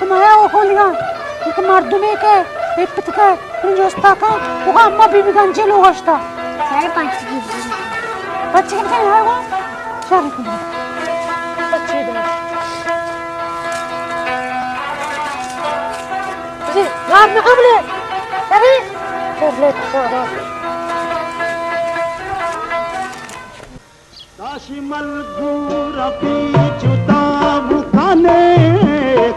तुम आया हो खोलिया एक मर्दुमे के एक पिटके रिंजोस्ता का वो अम्मा बीबी गंजे लोग हस्ता 5:30 की बच्चे कितने आए हो 4 की बच्चे दो जी रात में कमले अरे चले सारा काशिमल गुरा पी जुदा मुकाने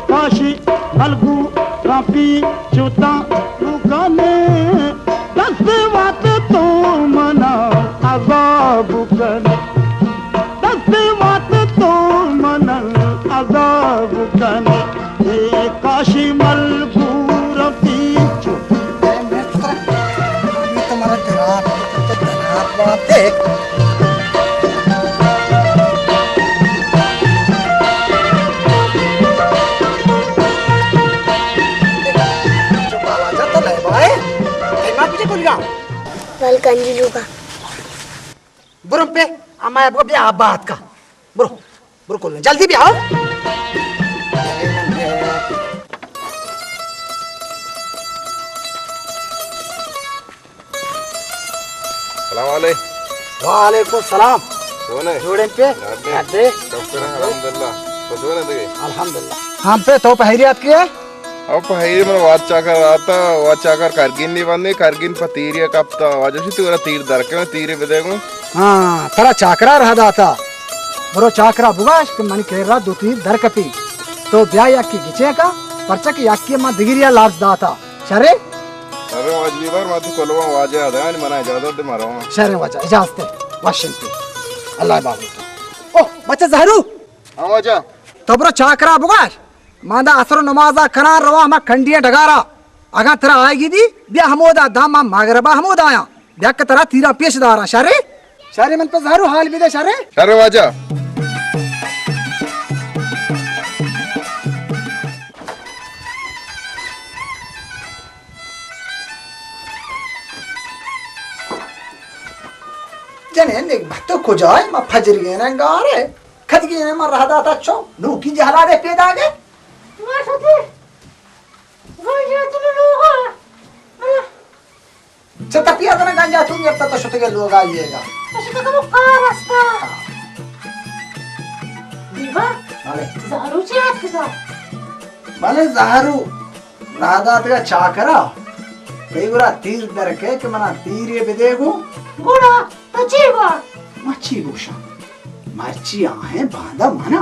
काशी मलगू रापी जुदा मुकाने दस बात तो मना अजाब कर दस बात तो मना अजाब कर काशी मलगू रापी तुम्हारा धनात बात है वाल कंजलू का बुरु पे अम्मा आपको भी आप बात का बुरु बुरु खोल जल्दी भी आओ वालेकुम सलाम जोड़े पे अल्हम्दुलिल्लाह हम पे तो पहरियात किया अब पहले मैं वाचाकर करगिन नहीं बंदे करगिन पतीरिया कपता वाजो सी तेरा तीर दर के मैं तीरे पे देखूं हाँ तेरा चाकरा रहा दाता बरो चाकरा बुगाश के मन कह रहा दो तीर दर कपी तो ब्याह याकी गिचे का परचा की याकी मां दिगिरिया लार्ज दाता शरे अरे आज भी बार मातु कोलवा वाजे आधा नहीं मना इजाजत दे मारो शरे वाजा इजाजत वाशिंगटन अल्लाह बाबू ओ बच्चा जहरू हां वाजा तो बरो चाकरा बुगाश मादा असर नमाजा करार रवा हम खंडिया डगारा अगा तेरा आएगी दी ब्या हमोदा दामा मागरबा हमोद आया ब्या का तेरा तीरा पेशदारा शारे शारे मन पे जहरू हाल भी दे शारे शारे वाजा जने ने भत्तो को जाए मा फजर गए ना गारे खद गए ना मा रहदा ता छो नु की जहला दे पेदा गे Setiap ada ganja tuh biar tato shote ke luar aja ga. Masih kamu karasta. Diva? Male. Zaharu chat kita. Male zaharu. Nada tega chakara. Kei gura तीर दर के कि मना तीर ये बेदेगो. Guna, tachiba. मच्छी गोशा. मच्छी आहे बांधा मना.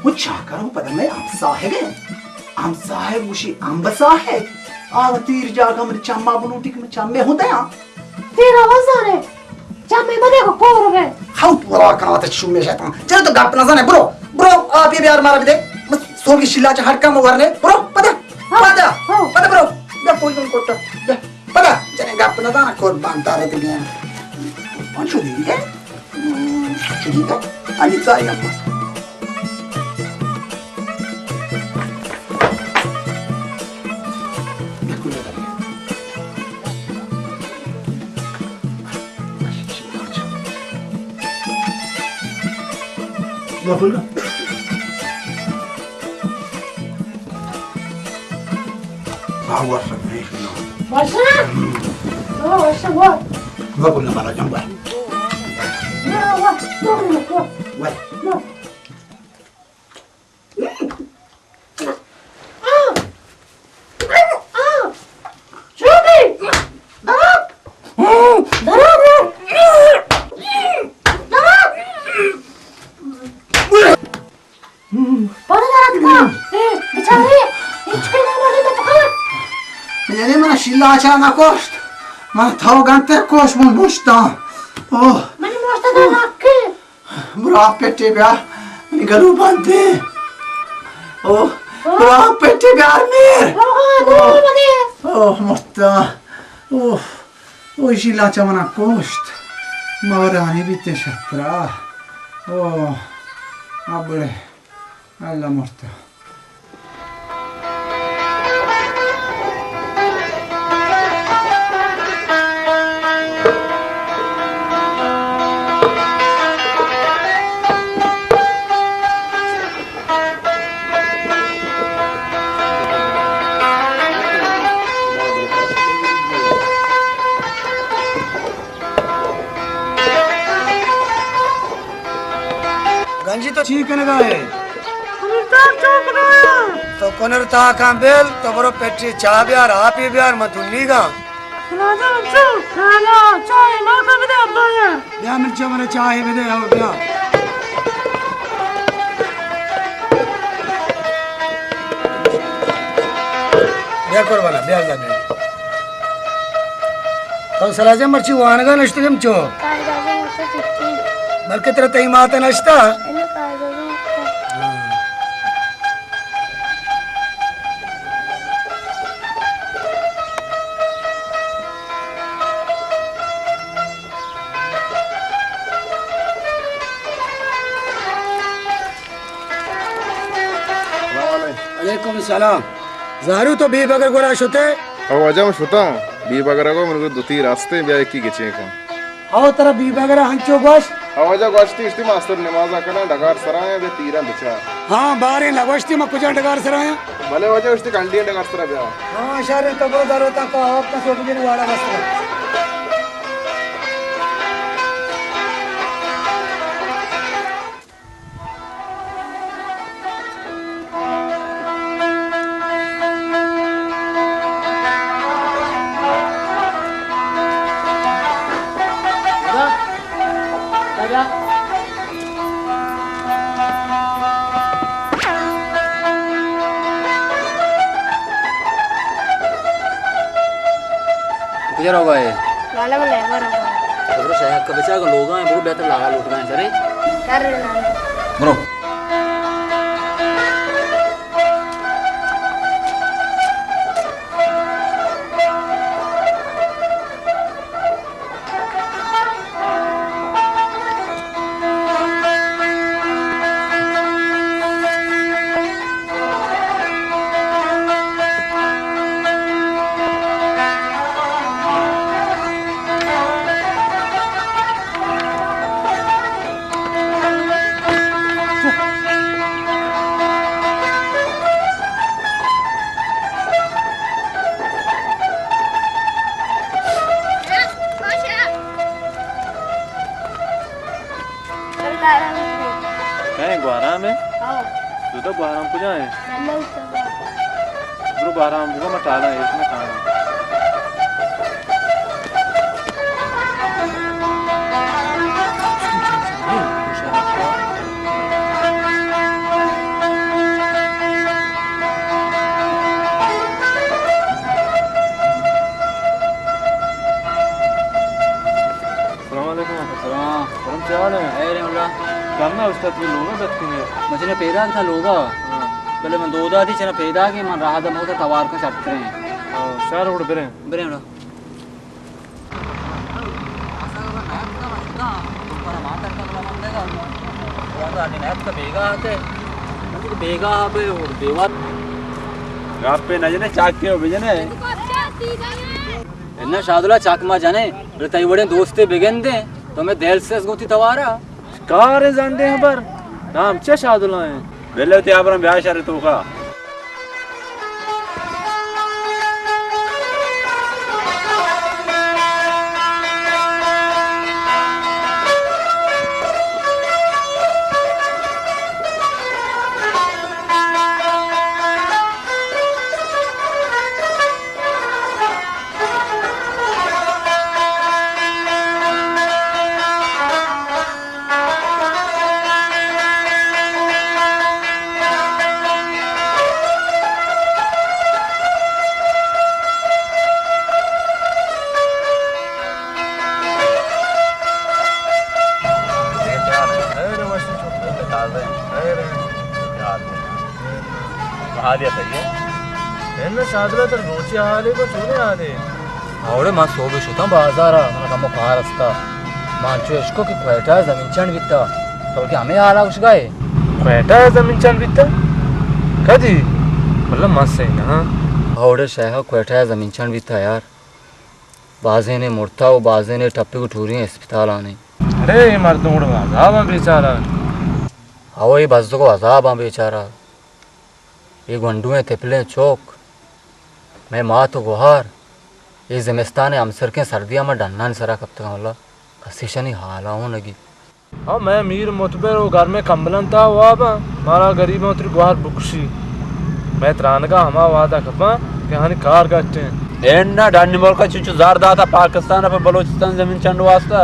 वो चाकरों पता में आमसा है गे. आमसा है मुशी आंबसा है. आव तीर जागा मेरे चम्मा बनूटी के में चम्मे होते हैं. तेरा वजन है. चम्मे बने को कोर में. हाउ पूरा कांटे शुमे शैतान. चलो तो गप ना जाने ब्रो. ब्रो आप ये यार मारा भी दे. बस सोगी शिला च हटका मुगरने. ब्रो पता. पता. पता ब्रो. या कोई कौन कोटा. पता. जने गप ना जाना कोर बांधता रहे दुनिया. कौन शुदी है? शुदी है. अनिता है अम्मा. Gapul ka? Bawa sa mga ito. Barsa? Oo, barsa mo. Gapul na para dyan ba? No, no, no. What? No. Shruti! Darab! Darab! Para darab ka! Bichari! Hiçbir namazı da pakar! Jadi mana shilla acha na kost. Mana thao gante kost mon bushta. Oh, Mani mosta da nakke! bra pette bya. Ni garu bante. Oh, bra pette bya mer. Oh, morta. Oh, oh shilla acha mana kost. Mavarani bitte shatra. Oh, abre. Alla morta. ची तो chicken गए तो Conor ता का bell तो बरो petri चा बियार आप ही बियार मधुनी का या मिर्च मरे चाय भी दे आओ बिया बिया कर वाला बिया जा बिया तो सलाजे मर्ची वान का नष्ट केम चो बल्कि तेरा तई माता नष्टा वालेकुम सलाम ज़ारू तो भी बगर गोरा शुते अब वजह मैं शुता हूँ बी बगरा को मेरे को दो तीन रास्ते ब्याह की किचे का आओ तेरा भी बगर हंचो गोश अब वजह गोश्ती इस्ती मास्टर नमाज आकर डगार सराय बे तीरा बचा हाँ बारे लगोश्ती में कुछ डगार सराया भले वजह इस्ती कंडी डगार सरा ब्याह हाँ शारे तो बरो दारो ता का आप का सोच के वाला बस गुजर होगा ये लाला में लेबर होगा तो शहर का बचा का लोग हैं बहुत बेहतर लागा लूट गए सरे कर रहे लाला ब्रो कहीं ग्वारा में हाँ तू तो ग्वारा में जाए नल्ला उसका ब्रो ग्वारा में मैं टाला है इसमें खाना करना उसका तू लोगा बचने मुझे पैदा था लोगा पहले मैं दो दादी चना पैदा के मन रहा था बहुत तवार का चटते हैं शहर उड़ बरे बरे उड़ा बेगा पे और बेवा आप पे न जने चाक के भेजने इन्ना शादुला चाक मा जाने रे तई बड़े दोस्ते बेगन दे तो मैं दिल से गोती तवारा कार जानते हैं पर नाम चे शादुला है वेले ते आपन ब्याह शरे तो का आवड़े मां सो भी शुता बाजारा मन कम कार रस्ता मांचो इसको कि क्वेटा जमीन चंड बिता तो कि हमें आला कुछ गए क्वेटा जमीन चल बिता कदी मतलब मस्त है ना आवड़े शहर क्वेटा जमीन चंड बिता यार बाजे ने मुड़ता वो बाजे ने टप्पे को ठूरी अस्पताल आने अरे मर्दों को अजाब बेचारा आओ ये बस को अजाब बेचारा ये गंडुए तिपले चौक मैं माँ तो गुहार ये जिमिस्तान हमसर के सर्दियाँ में डन्ना सरा कब तक मतलब कशिशनी हाला हूँ लगी हाँ मैं अमीर मुतबर वो घर में कंबलन था वाब मारा गरीब उतरी गुहार बुकशी मैं त्रान का हमा वादा खपा कि हानि कार करते हैं एन्ना डानी मोल का चुचु जार दाता पाकिस्तान पे बलूचिस्तान जमीन चंड वास्ता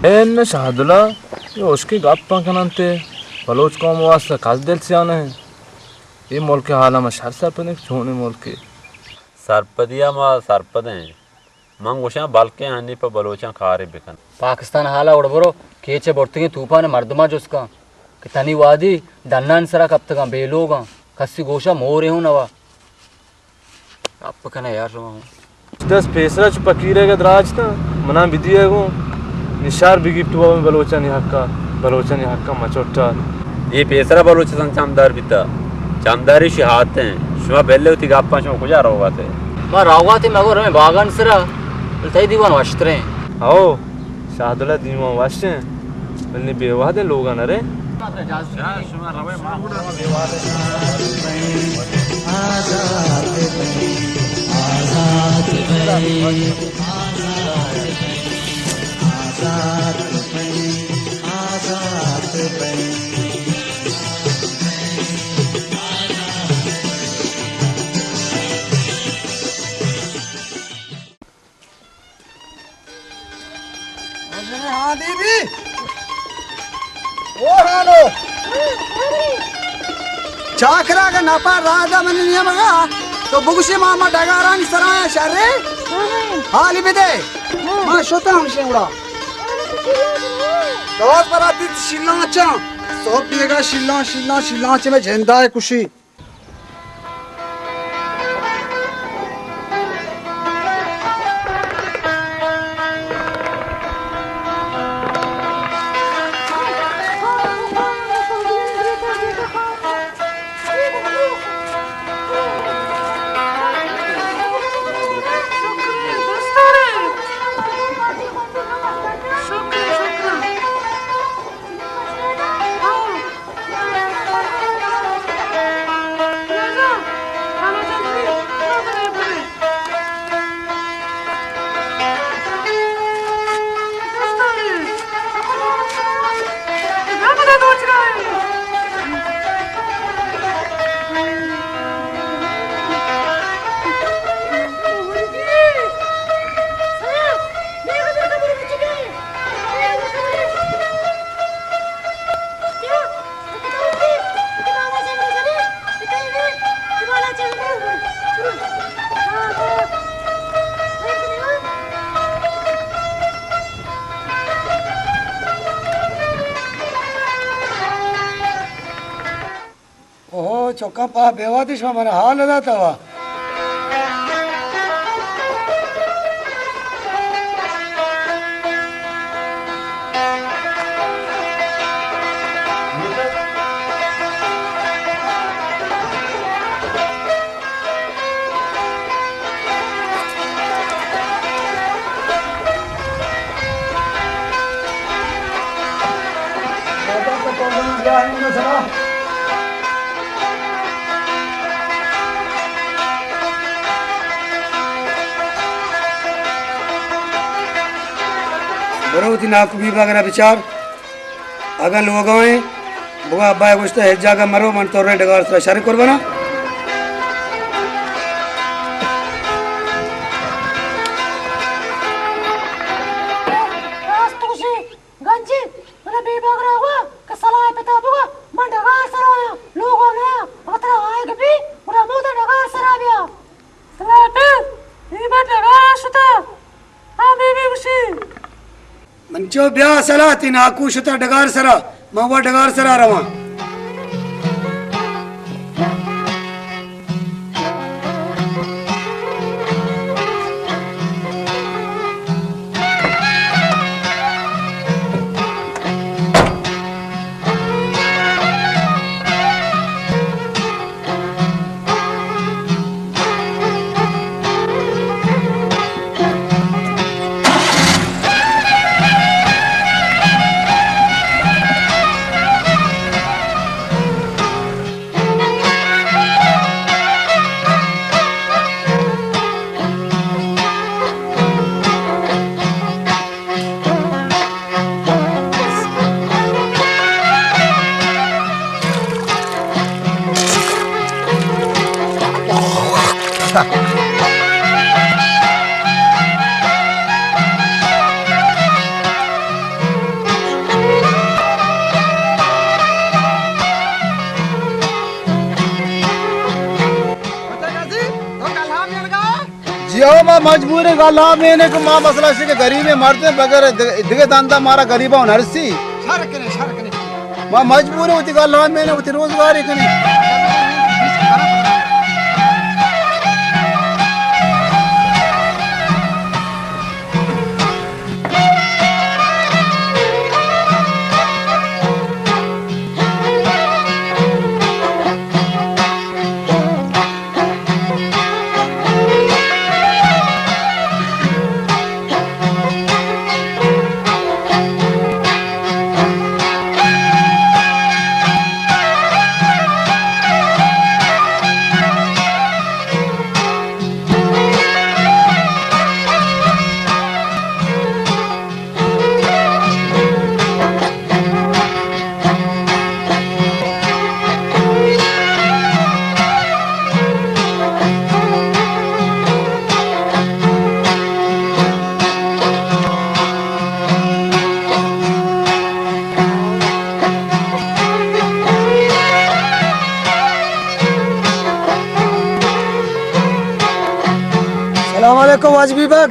एन शाहदुल्ला ये उसकी गप्पा कनते बलोच कौम वास्ता काज दिल से आना है ये मुल्क के हाल में शहर सरपद छोने मुल्क के सरपदिया मा सरपदें मंगुशा बल्कि हानि पे बलोचा खारे बिकन पाकिस्तान हाला उड़बरो केचे बोर्तिगे तूफान मर्दमा जुस्का कि तनी वादी दन्नान सरा कब तक बेलोगा खस्सी गोशा मोरे हूं नवा आप कने यार रहा हूं दस फेसरा च पकीरे के दराज था मना बिदिए को निशार बिगी टुआ में बलोचा नहीं हक्का मचोटा ये पेसरा बलूचिस्तान चामदार बिता चामदारी शहादत हैं शुमा पहले उती गप्पा शो कुछ होगा थे मैं रावा थे मगो रमे बागान सरा तई दीवान वस्त्रे आओ शाहदुल्ला दीवा वाशे बल्ले बेवादे लोग न रे हाँ दीदी ओ हालो चाकरा का नापा राजा मन नियम का तो बुगशी मामा डगारानी सराया शर्रे हाली बिदे मां शोता हम शेवड़ा दोस्त पर आती शिलाचा सो पिएगा शिलाचे में झंडा है खुशी चौका पा बेवादिश में मन हाल अदा तवा बरोती नाकुबी वगैरह विचार अगर लोग आए बुआ अब्बा कुछ तो एक जगह मरो मन तोड़ने डगार से शरीक कर बना गंजी मैंने बेबाग रहा हुआ कि सलाह पिता बुआ मन डगार सराया लोगों ने अतरा आए भी पूरा मुंह तो डगार सरा दिया सलाह पे ये बात डगार सुता हाँ बेबी खुशी मंचो ब्याह सला तीन आकू शुता डगार सरा मावा डगार सरा रवा जियो माँ मजबूरी गाला मैंने को माँ मसला से के गरीब में मरते बगैर दिगे दांदा मारा गरीबा नरसी माँ मजबूरी होती गाला मैंने होती रोजगारी कने सलामकुम वाजबी बग।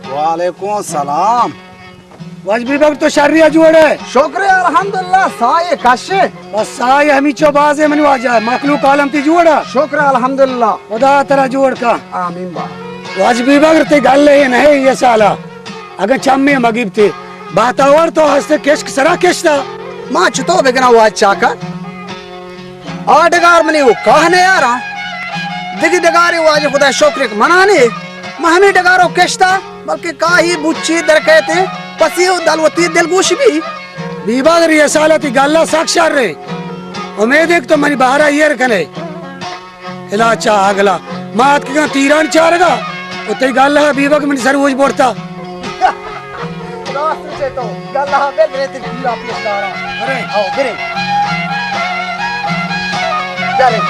वालेकुम सलाम। वाजबी बग तो शर्रिया जोड़ है। शुक्र है अल्हम्दुलिल्लाह साये काशे बस साये हमी चौबाज है मनवाजा मखलूक आलम ती जोड़ा। शुक्र है अल्हम्दुलिल्लाह खुदा तेरा जोड़ का आमीन बा। वाजबी बग ते गल है नहीं ये साला अगर चम्मे मगीब थे बातावर तो हंसते केश सरा केशता माँ चुतो बेगना वाज चाकर आडगार मनी वो कहने यार दिगी डगारी वाज खुदा शुक्र मनाने महमी डगारो केशता बल्कि काही बुच्ची दर कहते पसी दलवती दिलगोश भी बीबागर ये साला ती गल्ला साक्षार रे उम्मीद एक तो मनी बाहरा ये रखने हिला चा अगला मात के तीरान चारगा उते गल्ला बीबाग मनी सरवोज बोलता रास्ते से तो गल्ला बेल रे ती पीरा पिसदारा अरे आओ गिरे चले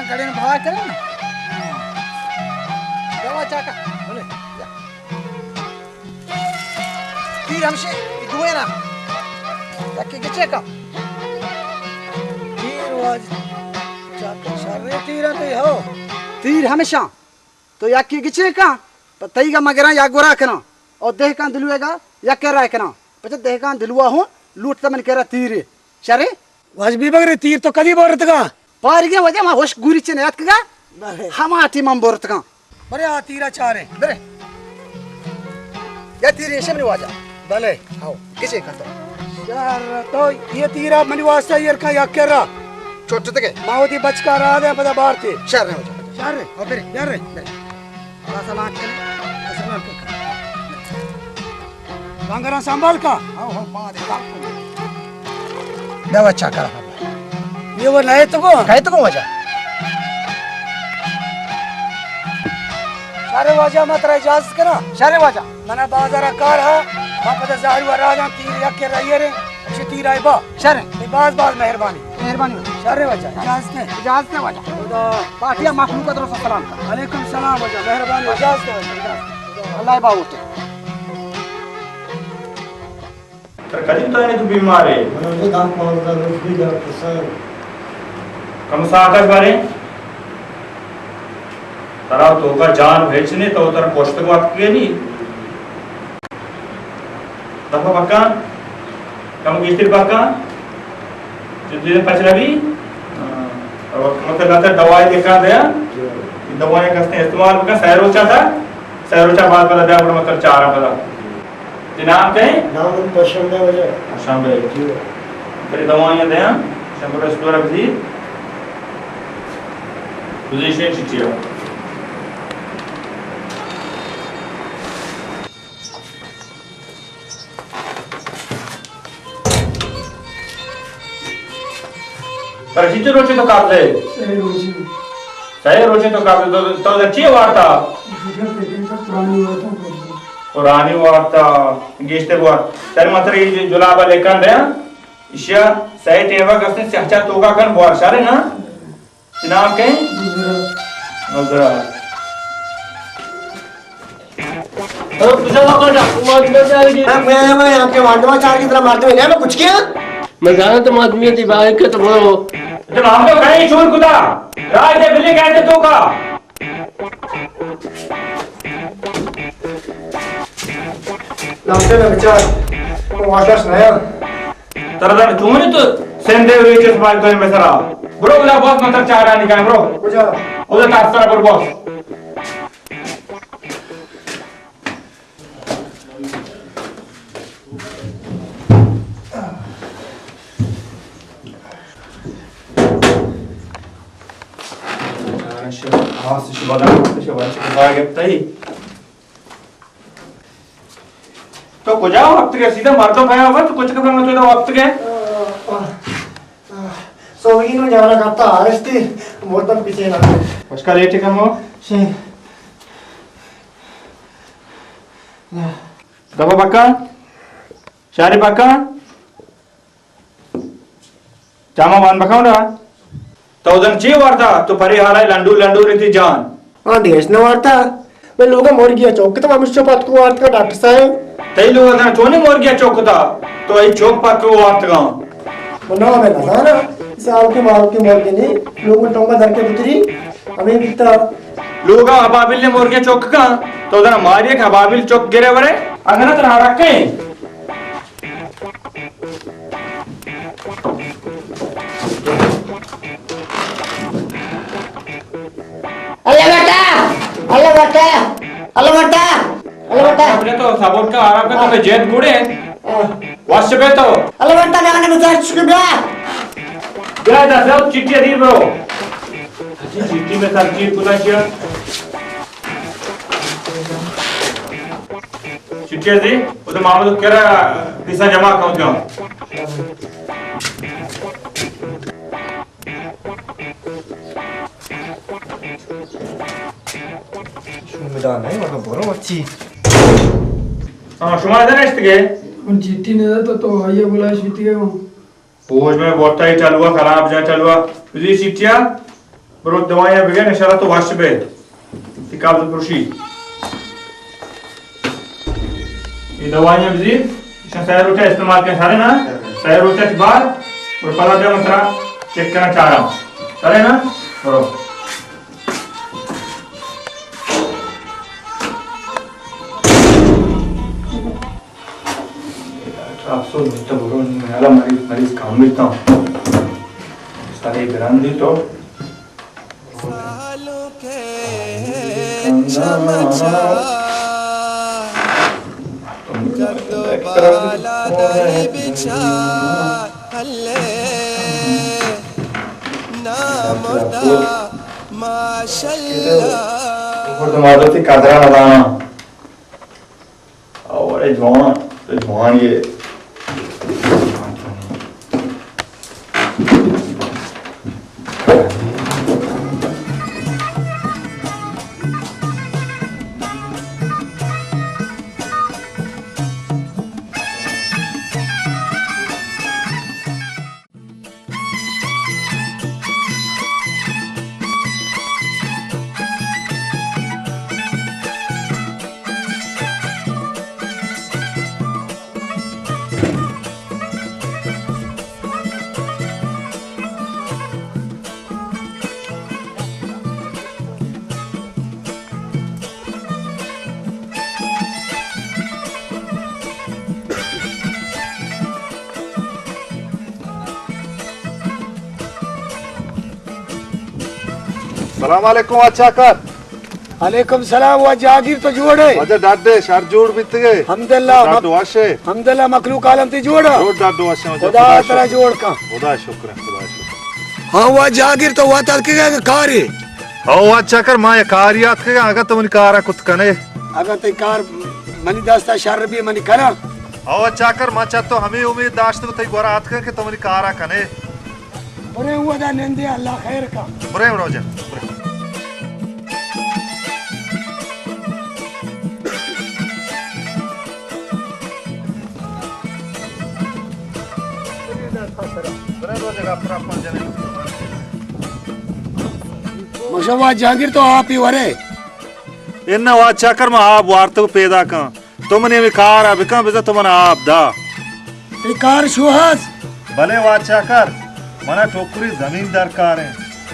गड़े में भाग करे ना दवा चाका बोले तीर हमसे दुए ना ताकि के चेका तीर वाज चाका शर्रे तीर तो हो तीर हमेशा तो याकी के चेका पतई का मगरा या गोरा कना और देह का दिलुएगा या कह रहा कना पता देह का दिलुआ हो लूटता मन कह रहा तीर शरे वाजबी बगरे तीर तो कदी बोरत का पार गया वजह मा होश गुरी चने याद का हम आती मम बोरत का बरे आ तीरा चारे बरे या तीर ऐसे नहीं वाजा भले आओ किसे का तो यार तो ये तीरा मनी वास्ता ये का या केरा छोटे तक मावती बचका रहा है पता बाहर थे शहर में शहर रे और बरे यार रे सलाम कर सलाम कर बांगरा संभाल का आओ हो मां दे दवा चाका ये वो नए तो को वजह सारे वजह मत रह इजाजत करा सारे वजह मना बाजार कार है वहां पर जाहिर हुआ राजा तीर या के रहिए रे अच्छी तीर आई बा शरे बात मेहरबानी सारे वजह इजाजत है वजह खुदा पाटिया मखलूक का तरफ सलाम कर वालेकुम सलाम वजह मेहरबानी इजाजत है अल्लाह बावत तर कधी तो आहे तू बीमार आहे कम सा आकाश बारे तरा तो का जान भेजने तो उतर पोस्ट को आप किए नहीं तब पक्का कम किस्ती पक्का जितने पचला भी और मतलब लाता दवाई दिखा दिया दवाई का इस्तेमाल का सैरोचा था सैरोचा बाद वाला दिया बड़ा मतलब चारा वाला नाम क्या है नाम पश्चिम में वजह शाम में तेरी दवाइयां दें शंकर स्टोर अभी पोजीशन चिट्ठिया पर शिचे रोचे तो कापले सही रोचे तो कापले तो अच्छी वार्ता पुरानी वार्ता गेस्ते वार तर मात्र ये जुलाबा लेकर दे इशा सही टेवा कसने सहचा तोगा कर बोर सारे ना जनाब के नजरा मैं आपके वांडवा चार की तरह मारते हुए मैं कुछ किया मैं जाना तुम आदमी थी बाहर के तो बोलो जब हम तो कहीं चोर खुदा राज दे बिल्ली कहते तो का लास्ट में बच्चा वाटर्स नया तरदर चुमने तो सेंदे हुए के सवाल कोई मसला ब्रो वाला बॉस मंत्र चाह रहा निकाल ब्रो उधर तास्ता पर बॉस तो कुछ वक्त के सीधा मर्दों खाया हुआ तो कुछ करना तो वक्त के सोगी नो जाना करता आरस्ती मोटम पीछे ना उसका लेट कम हो दबा पक्का शारी पक्का जामा मान पक्का ना तो उधर ची वार्ता तो परिहार है लंडू लंडू रीति जान हाँ देश ने वार्ता मैं लोगों मोर गया चौक तो मनुष्य पात को वार्त का डॉक्टर साहब तई लोग अगर चोने मोर गया चौक था तो ये चौक पात को वार्त गांव बना मैं ना ना साल के मार के मोर के नहीं लोगों टोंगा धर के उतरी हमें कितना लोग हबाबिल ने मोर गया चौक का तो उधर मारिए हबाबिल चौक गिरे वरे अगर तो रखे अल्लाह बेटा अल्लाह बेटा अल्लाह बेटा अल्लाह बेटा अपने तो सबोट का आराम का तो जेद गुड़े वाश पे तो अल्लाह बेटा मैंने मुझे शुक्रिया क्या दस चिट्ठी दी ब्रो चिट्ठी में सब चीज पूरा किया चिट्ठी दी उधर मामला तो कह रहा पैसा जमा अकाउंट का मैदान है वहाँ बोलो अच्छी हाँ शुमार देना इसके उन चिट्ठी ने तो आइए बोला चिट्ठी है वो पोज में बोलता ही चलुआ खराब जा चलुआ बिजली चिट्ठिया ब्रो दवाइयां बिगड़ इंशाल्लाह तो वाश पे तिकाब तो पुरुषी ये दवाइयां बिजली इसमें सही रोटा इस्तेमाल के सारे ना सही रोटा के बाद और पला दे मंत्रा चेक करना चाह रहा हूँ सारे ना करो आपसो मिस्टर बोलो मेरा मरीज काम मिलता हूँ सारे ग्राम दी तो तुम्हारा थी कदरा लगाना और जवान ये सलाम अलैकुम अच्छा कर अलैकुम सलाम वो जागीर तो जोड़े अच्छा डाडे शर जोड़ बित गए हमदल्ला डाडो वाशे हमदल्ला मखलूक आलम ते जोड़ा जोड़ डाडो वाशे खुदा तेरा जोड़ का खुदा शुक्र है हां वो जागीर तो वो तल के कारी हां अच्छा कर मां कारियात के अगर तुम कारा कुत कने अगर ते कार मनी दास्ता शर भी मनी करा हां अच्छा कर मां चाह तो हमें उम्मीद दाश्त तो गोरा हाथ के तुम कारा कने बुरे हुआ था नंदे अल्लाह खैर का बुरे हो जा मुशवा जहांगीर तो आप ही वरे इन्ना वा चक्कर में आप वार्ता पैदा का तुमने विकार अबिका बिजा तुमने आप दा विकार सुहास भले वा चक्कर मना टोकरी जमींदार कार है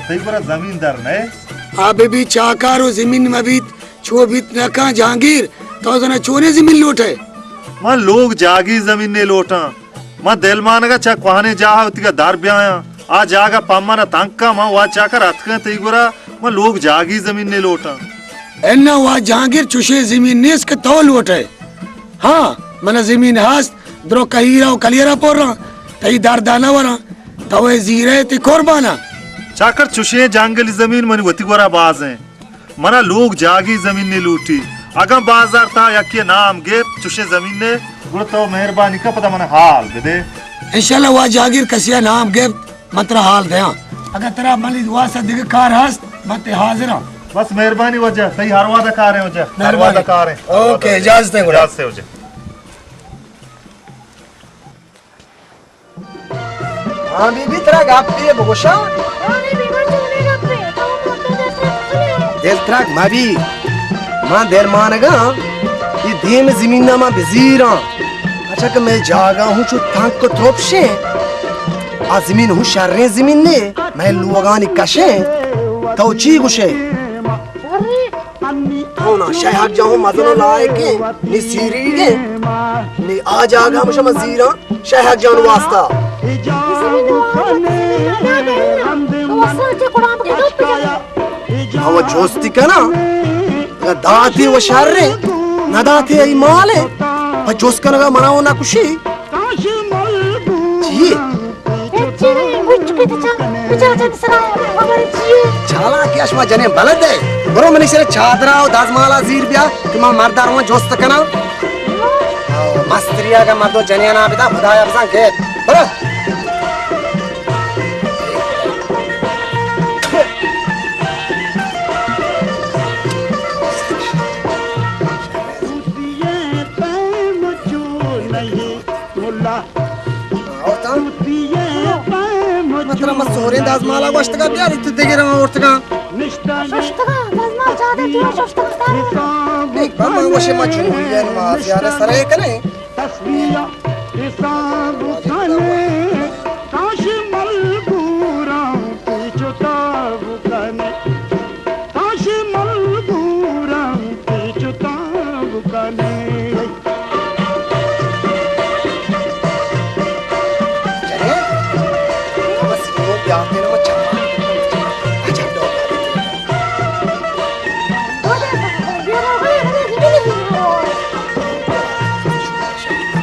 तई पूरा जमींदार नहीं आप भी चाकार हो जमीन में भी छो भी रखा जहांगीर तो जना चोने जमीन लूटे मां लोग जागी जमीन ने लोटा मां दिल मान का चा कोहाने जा तिका दार ब्याया आ जागा पामा ना तांका मां वा चाकर हथका तई पूरा मां लोग जागी जमीन ने लोटा एन्ना वा जहांगीर चुशे जमीन ने इसके तो लूटे हाँ मना जमीन हास द्रो कहीरा कलियरा पोर रहा तई दार दाना वरा तवे जीरे ती कुर्बाना चाकर चुशे जंगली जमीन मनी वती गोरा बाज है मना लोग जागी जमीन ने लूटी अगम बाजार था या के नाम गे चुशे जमीन ने गुड़ तो मेहरबानी का पता मना हाल दे इंशाल्लाह वा जागीर कसिया नाम गे मतरा हाल दे अगर तेरा मलिक वा सदिक कार हस मते हाजिर बस मेहरबानी वजह सही हरवा दा कार है वजह हरवा दा कार है ओके इजाजत है इजाजत से वजह हाँ बीबी तेरा गाप पे बोशा दिल ट्रक माबी मां देर मानगा ये धीम जमीन ना मां बिजीरा अच्छा कि मैं जागा हूँ जो थांक को थोपशे आ जमीन हूँ शर्रे जमीन ने मैं लुगानी कशे तो ची गुशे तो ना शहर जाऊँ मदनो लाए के नि सीरी के नि आ जागा मुझे मजीरा शहर जाऊँ वास्ता वो जोस्ती का ना दाती वो शर्रे न दाती आई माले पर जोस का ना मनाओ ना कुशी जी छाला की अश्मा जने बलद है बरो मनी से चादरा और दाजमाला जीर बिया कि मां मर्दार हुआ जोस्त का ना मस्त्रिया का मर्दो जने ना बिता खुदाया बसा के बरो मतलब मत सोरे दाजमाला वस्त का प्यार इतने देखे रहा हूँ औरत का नहीं बाबा वो शे मचू ये नमाज यार सरे करे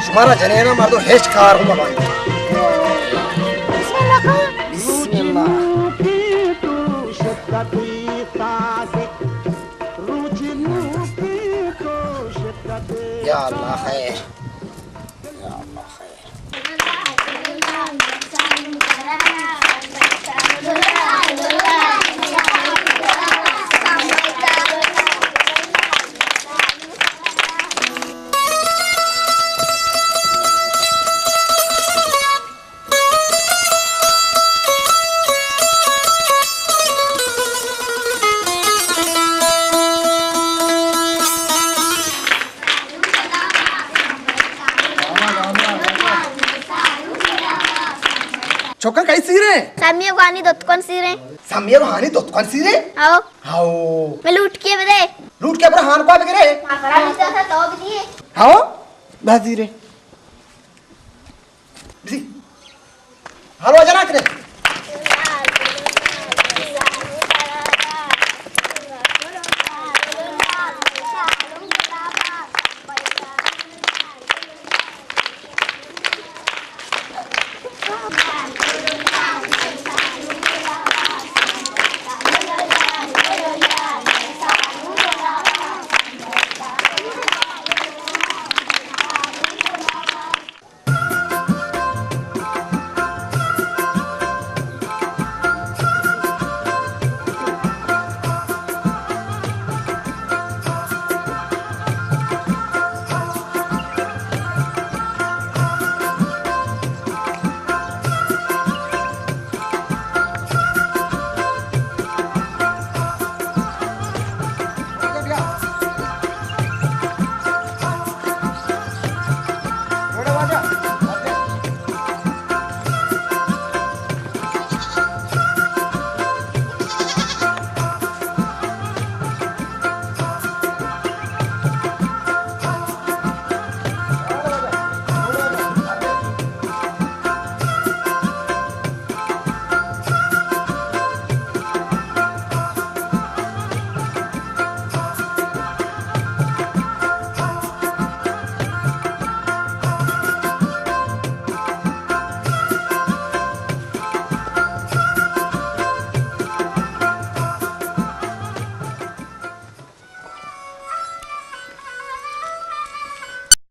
हमारा जनेना मार दो हेच कार हूँ बाबा या अल्लाह है या अल्लाह है चौका कई सीरे सामिया को हानी दोतकन सीरे सामिया को हानी दोतकन सीरे आओ आओ मैं लूट के बदे लूट के पर हान को बगरे माफरा मिस्टर था तो भी दिए आओ बाजीरे बिजी हलवा जना करे आजा